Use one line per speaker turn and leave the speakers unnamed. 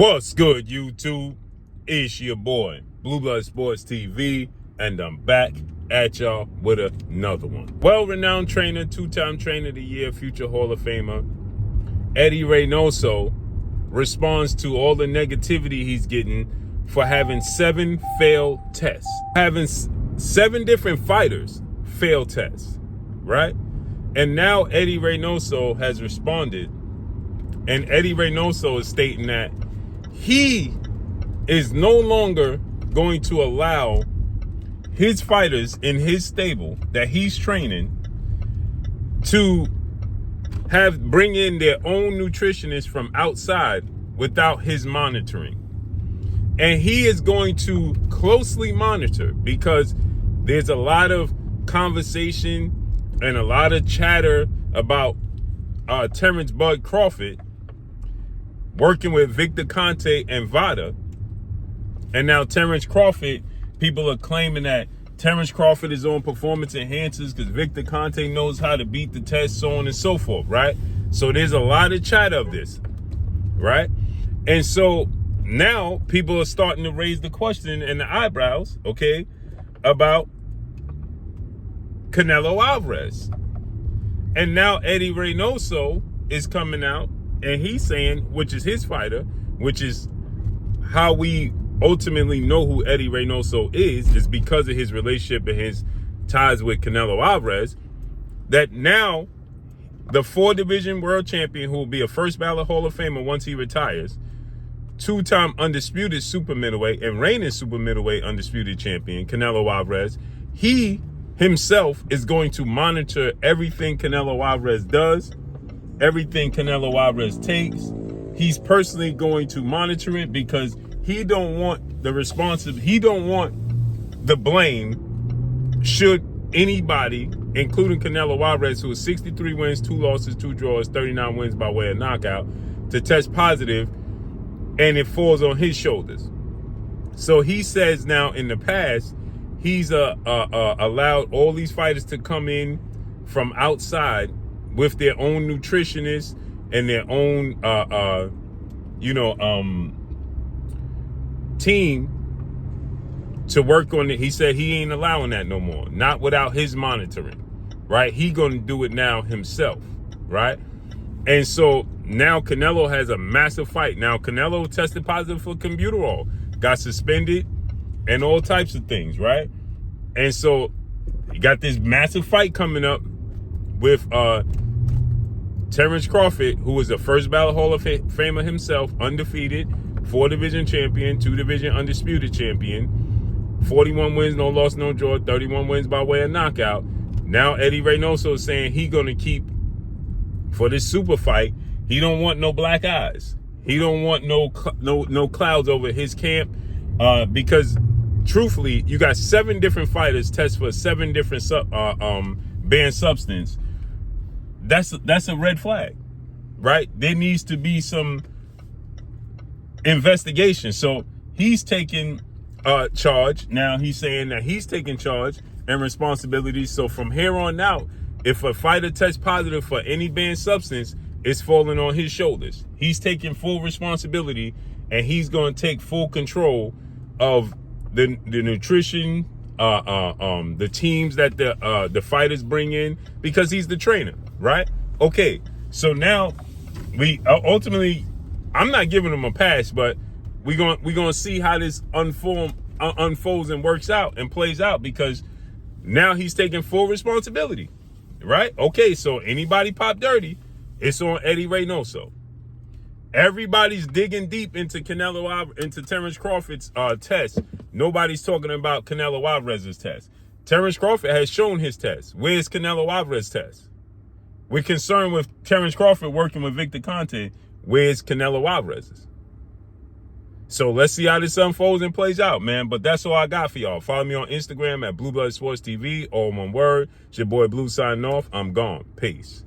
What's good, YouTube? It's your boy, Blue Blood Sports TV, and I'm back at y'all with another one. Well-renowned trainer, two-time trainer of the year, future Hall of Famer, Eddie Reynoso responds to all the negativity he's getting for having 7 failed tests. Having 7 different fighters fail tests, right? And now Eddie Reynoso has responded, and Eddie Reynoso is stating that he is no longer going to allow his fighters in his stable that he's training to bring in their own nutritionist from outside without his monitoring. And he is going to closely monitor, because there's a lot of conversation and a lot of chatter about Terrence Bud Crawford working with Victor Conte and Vada. And now Terrence Crawford, people are claiming that Terrence Crawford is on performance enhancers because Victor Conte knows how to beat the test, so on and so forth, right? So there's a lot of chatter of this, right? And so now people are starting to raise the question and the eyebrows, okay, about Canelo Alvarez. And now Eddie Reynoso is coming out and he's saying, which is his fighter, which is how we ultimately know who Eddie Reynoso is because of his relationship and his ties with Canelo Alvarez, that now the 4-division world champion, who will be a first ballot Hall of Famer once he retires, 2-time undisputed super middleweight and reigning super middleweight undisputed champion, Canelo Alvarez, he himself is going to monitor everything Canelo Alvarez does, everything Canelo Alvarez takes. He's personally going to monitor it because he don't want he don't want the blame should anybody, including Canelo Alvarez, who has 63 wins, 2 losses, 2 draws, 39 wins by way of knockout, to test positive, and it falls on his shoulders. So he says now, in the past, he's allowed all these fighters to come in from outside with their own nutritionist and their own team to work on it. He said he ain't allowing that no more, not without his monitoring, right? He gonna do it now himself, right? And so now Canelo has a massive fight. Now Canelo tested positive for Cumbuterol, got suspended and all types of things, right? And so you got this massive fight coming up with Terrence Crawford, who was a first ballot Hall of Famer himself, undefeated, 4-division champion, 2-division undisputed champion, 41 wins, no loss, no draw, 31 wins by way of knockout. Now Eddie Reynoso is saying he gonna keep, for this super fight, he don't want no black eyes. He don't want no clouds over his camp, because truthfully, you got 7 different fighters test for 7 different banned substance. That's a red flag, right? There needs to be some investigation. So he's taking charge. Now he's saying that he's taking charge and responsibility. So from here on out, if a fighter tests positive for any banned substance, it's falling on his shoulders. He's taking full responsibility, and he's going to take full control of the nutrition, the teams that the fighters bring in, because he's the trainer, right? Okay, so now we ultimately, I'm not giving him a pass, but we're gonna see how this unfolds and works out and plays out, because now he's taking full responsibility, right? Okay, so anybody pop dirty, it's on Eddie Reynoso. Everybody's digging deep into Terrence Crawford's test. Nobody's talking about Canelo Alvarez's test. Terrence Crawford has shown his test. Where's Canelo Alvarez's test? We're concerned with Terrence Crawford working with Victor Conte. Where's Canelo Alvarez's? So let's see how this unfolds and plays out, man. But that's all I got for y'all. Follow me on Instagram at Blue Blood Sports TV, all one word. It's your boy Blue signing off. I'm gone. Peace.